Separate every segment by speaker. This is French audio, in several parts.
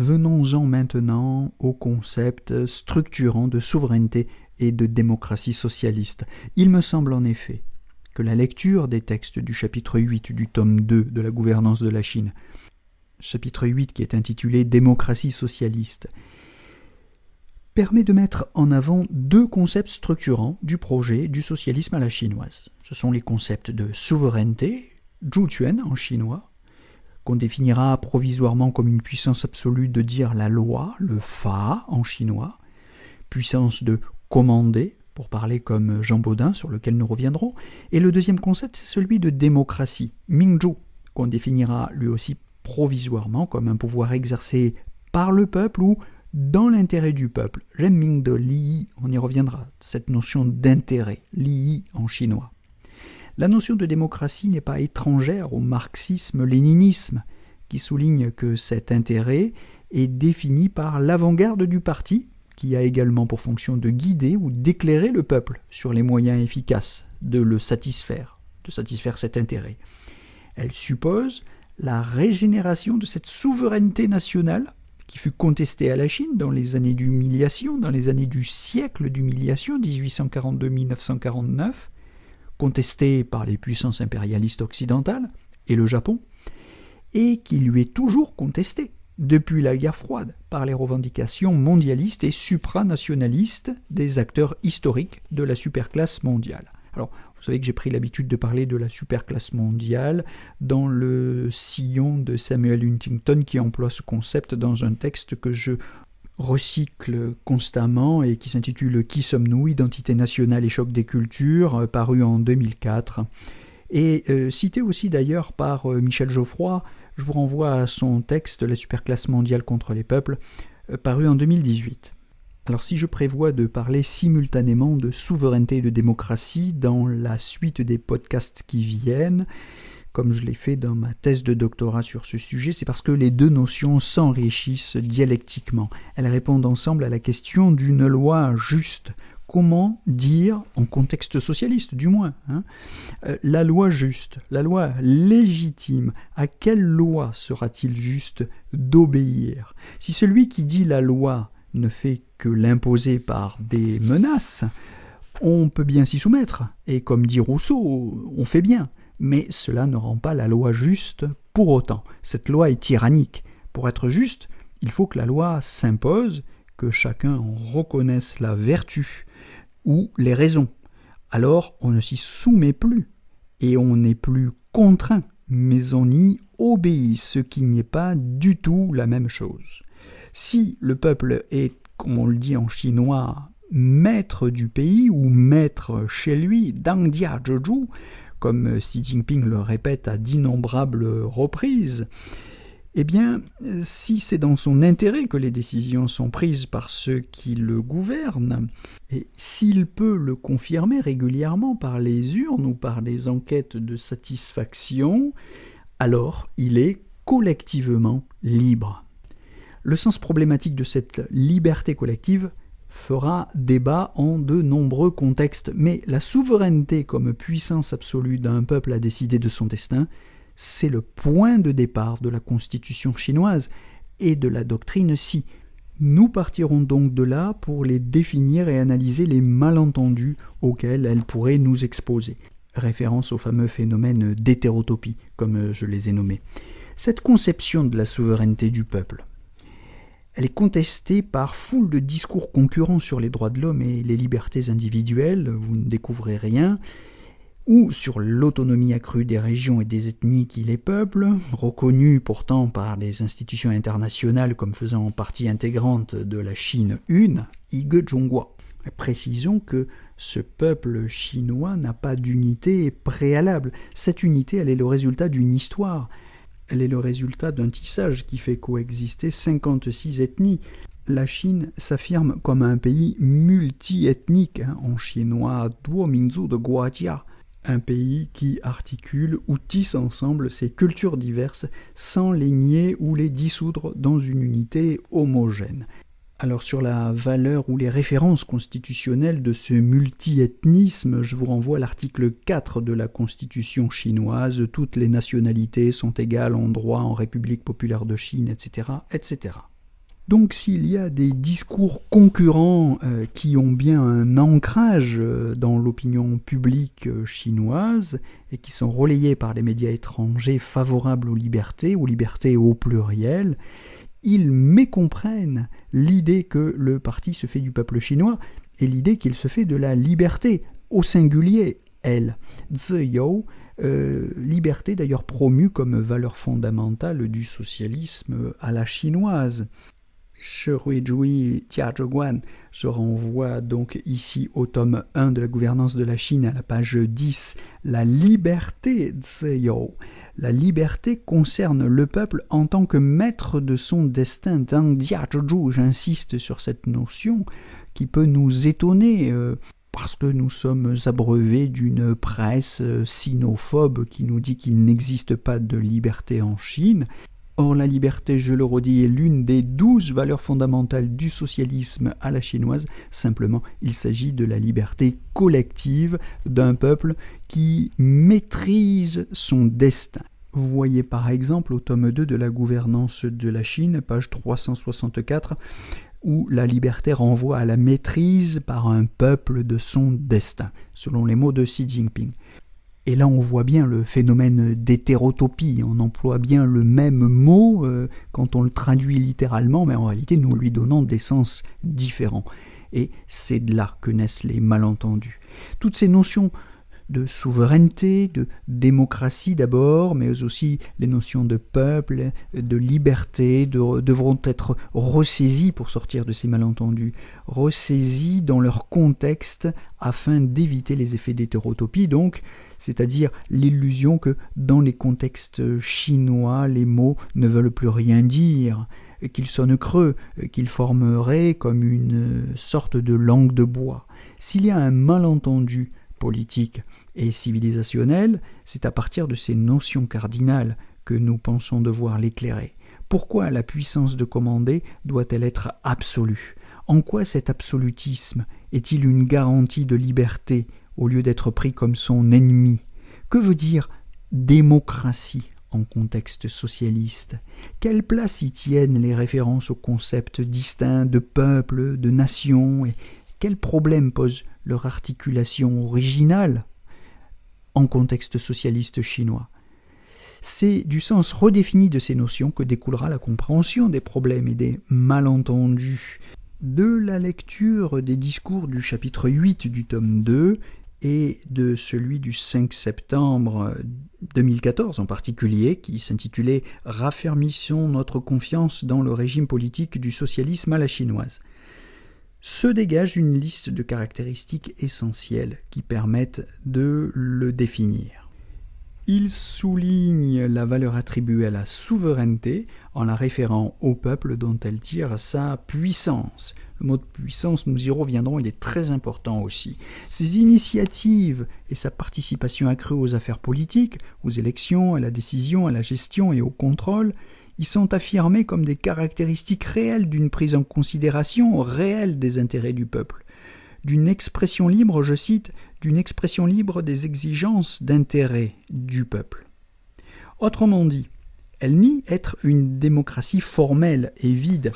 Speaker 1: Venons-en maintenant au concept structurant de souveraineté et de démocratie socialiste. Il me semble en effet que la lecture des textes du chapitre 8 du tome 2 de la gouvernance de la Chine, chapitre 8 qui est intitulé « Démocratie socialiste », permet de mettre en avant deux concepts structurants du projet du socialisme à la chinoise. Ce sont les concepts de souveraineté, Zhuquan en chinois, qu'on définira provisoirement comme une puissance absolue de dire la loi, le fa en chinois, puissance de commander, pour parler comme Jean Bodin, sur lequel nous reviendrons, et le deuxième concept, c'est celui de démocratie, Mingzhu, qu'on définira lui aussi provisoirement comme un pouvoir exercé par le peuple ou dans l'intérêt du peuple. Renming de Li, on y reviendra, cette notion d'intérêt, Li en chinois. La notion de démocratie n'est pas étrangère au marxisme-léninisme, qui souligne que cet intérêt est défini par l'avant-garde du parti, qui a également pour fonction de guider ou d'éclairer le peuple sur les moyens efficaces de le satisfaire, de satisfaire cet intérêt. Elle suppose la régénération de cette souveraineté nationale qui fut contestée à la Chine dans les années d'humiliation, dans les années du siècle d'humiliation, 1842-1949, contestée par les puissances impérialistes occidentales et le Japon, et qui lui est toujours contestée depuis la guerre froide par les revendications mondialistes et supranationalistes des acteurs historiques de la superclasse mondiale. Alors, vous savez que j'ai pris l'habitude de parler de la superclasse mondiale dans le sillon de Samuel Huntington qui emploie ce concept dans un texte que je recycle constamment et qui s'intitule « Qui sommes-nous ? Identité nationale et choc des cultures » paru en 2004 et cité aussi d'ailleurs par Michel Geoffroy. Je vous renvoie à son texte « La superclasse mondiale contre les peuples » paru en 2018. Alors si je prévois de parler simultanément de souveraineté et de démocratie dans la suite des podcasts qui viennent, comme je l'ai fait dans ma thèse de doctorat sur ce sujet, c'est parce que les deux notions s'enrichissent dialectiquement. Elles répondent ensemble à la question d'une loi juste. Comment dire, en contexte socialiste du moins, la loi juste, la loi légitime, à quelle loi sera-t-il juste d'obéir ? Si celui qui dit la loi ne fait que l'imposer par des menaces, on peut bien s'y soumettre, et comme dit Rousseau, on fait bien, mais cela ne rend pas la loi juste pour autant. Cette loi est tyrannique. Pour être juste, il faut que la loi s'impose, que chacun en reconnaisse la vertu ou les raisons. Alors on ne s'y soumet plus, et on n'est plus contraint, mais on y obéit, ce qui n'est pas du tout la même chose. Si le peuple est, comme on le dit en chinois, maître du pays ou maître chez lui, Dangdia Zhezhu, comme Xi Jinping le répète à d'innombrables reprises, eh bien, si c'est dans son intérêt que les décisions sont prises par ceux qui le gouvernent, et s'il peut le confirmer régulièrement par les urnes ou par des enquêtes de satisfaction, alors il est collectivement libre. Le sens problématique de cette liberté collective fera débat en de nombreux contextes, mais la souveraineté comme puissance absolue d'un peuple à décider de son destin, c'est le point de départ de la constitution chinoise et de la doctrine Xi. Nous partirons donc de là pour les définir et analyser les malentendus auxquels elle pourrait nous exposer. Référence au fameux phénomène d'hétérotopie, comme je les ai nommés. Cette conception de la souveraineté du peuple, elle est contestée par foule de discours concurrents sur les droits de l'homme et les libertés individuelles, vous ne découvrez rien, ou sur l'autonomie accrue des régions et des ethnies qui les peuplent, reconnue pourtant par les institutions internationales comme faisant partie intégrante de la Chine une, Ige Zhonghua. Précisons que ce peuple chinois n'a pas d'unité préalable. Cette unité, elle est le résultat d'une histoire. Elle est le résultat d'un tissage qui fait coexister 56 ethnies. La Chine s'affirme comme un pays multi-ethnique, en chinois « Duo Mingzu de Guojia », un pays qui articule ou tisse ensemble ces cultures diverses sans les nier ou les dissoudre dans une unité homogène. Alors sur la valeur ou les références constitutionnelles de ce multi-ethnisme, je vous renvoie à l'article 4 de la Constitution chinoise. Toutes les nationalités sont égales en droit en République populaire de Chine, etc., etc. Donc s'il y a des discours concurrents qui ont bien un ancrage dans l'opinion publique chinoise et qui sont relayés par les médias étrangers favorables aux libertés au pluriel, ils mécomprennent l'idée que le parti se fait du peuple chinois et l'idée qu'il se fait de la liberté, au singulier, elle. Ziyou, liberté d'ailleurs promue comme valeur fondamentale du socialisme à la chinoise. Je renvoie donc ici au tome 1 de la gouvernance de la Chine à la page 10. La liberté, Ziyou. La liberté concerne le peuple en tant que maître de son destin. J'insiste sur cette notion qui peut nous étonner parce que nous sommes abreuvés d'une presse sinophobe qui nous dit qu'il n'existe pas de liberté en Chine. Or, la liberté, je le redis, est l'une des 12 valeurs fondamentales du socialisme à la chinoise. Simplement, il s'agit de la liberté collective d'un peuple qui maîtrise son destin. Vous voyez par exemple au tome 2 de la gouvernance de la Chine, page 364, où la liberté renvoie à la maîtrise par un peuple de son destin, selon les mots de Xi Jinping. Et là, on voit bien le phénomène d'hétérotopie. On emploie bien le même mot quand on le traduit littéralement, mais en réalité, nous lui donnons des sens différents. Et c'est de là que naissent les malentendus. Toutes ces notions de souveraineté, de démocratie d'abord, mais aussi les notions de peuple, de liberté, devront être ressaisies pour sortir de ces malentendus, ressaisies dans leur contexte afin d'éviter les effets d'hétérotopie, donc, c'est-à-dire l'illusion que dans les contextes chinois, les mots ne veulent plus rien dire, qu'ils sonnent creux, qu'ils formeraient comme une sorte de langue de bois. S'il y a un malentendu politique et civilisationnel, c'est à partir de ces notions cardinales que nous pensons devoir l'éclairer. Pourquoi la puissance de commander doit-elle être absolue ? En quoi cet absolutisme est-il une garantie de liberté au lieu d'être pris comme son ennemi ? Que veut dire démocratie en contexte socialiste ? Quelle place y tiennent les références aux concepts distincts de peuple, de nation et quel problème pose leur articulation originale en contexte socialiste chinois ? C'est du sens redéfini de ces notions que découlera la compréhension des problèmes et des malentendus. De la lecture des discours du chapitre 8 du tome 2 et de celui du 5 septembre 2014 en particulier, qui s'intitulait « Raffermissons notre confiance dans le régime politique du socialisme à la chinoise ». Se dégage une liste de caractéristiques essentielles qui permettent de le définir. Il souligne la valeur attribuée à la souveraineté en la référant au peuple dont elle tire sa puissance. Le mot de puissance, nous y reviendrons, il est très important aussi. Ses initiatives et sa participation accrue aux affaires politiques, aux élections, à la décision, à la gestion et au contrôle, ils sont affirmés comme des caractéristiques réelles d'une prise en considération réelle des intérêts du peuple, d'une expression libre, je cite, d'une expression libre des exigences d'intérêt du peuple. Autrement dit, elle nie être une démocratie formelle et vide,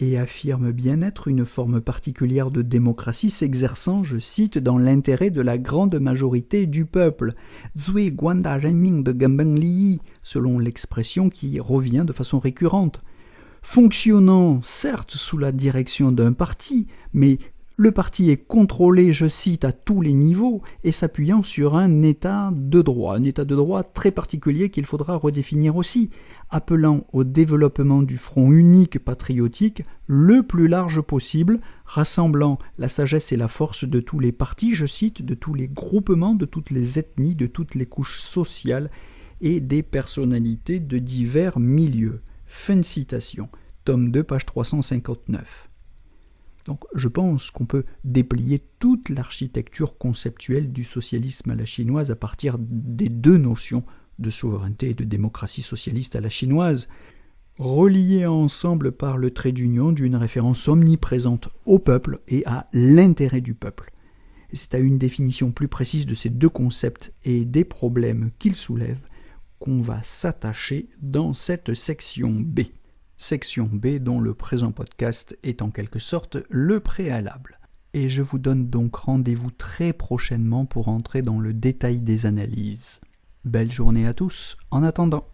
Speaker 1: et affirme bien être une forme particulière de démocratie s'exerçant, je cite, dans l'intérêt de la grande majorité du peuple, Zui Guanda Renming de Gambang Li, selon l'expression qui revient de façon récurrente. Fonctionnant, certes, sous la direction d'un parti, mais le parti est contrôlé, je cite, à tous les niveaux et s'appuyant sur un état de droit très particulier qu'il faudra redéfinir aussi, appelant au développement du front unique patriotique le plus large possible, rassemblant la sagesse et la force de tous les partis, je cite, de tous les groupements, de toutes les ethnies, de toutes les couches sociales et des personnalités de divers milieux. Fin de citation. Tome 2, page 359. Donc, je pense qu'on peut déplier toute l'architecture conceptuelle du socialisme à la chinoise à partir des deux notions de souveraineté et de démocratie socialiste à la chinoise, reliées ensemble par le trait d'union d'une référence omniprésente au peuple et à l'intérêt du peuple. Et c'est à une définition plus précise de ces deux concepts et des problèmes qu'ils soulèvent qu'on va s'attacher dans cette section B. section B dont le présent podcast est en quelque sorte le préalable. Et je vous donne donc rendez-vous très prochainement pour entrer dans le détail des analyses. Belle journée à tous, en attendant.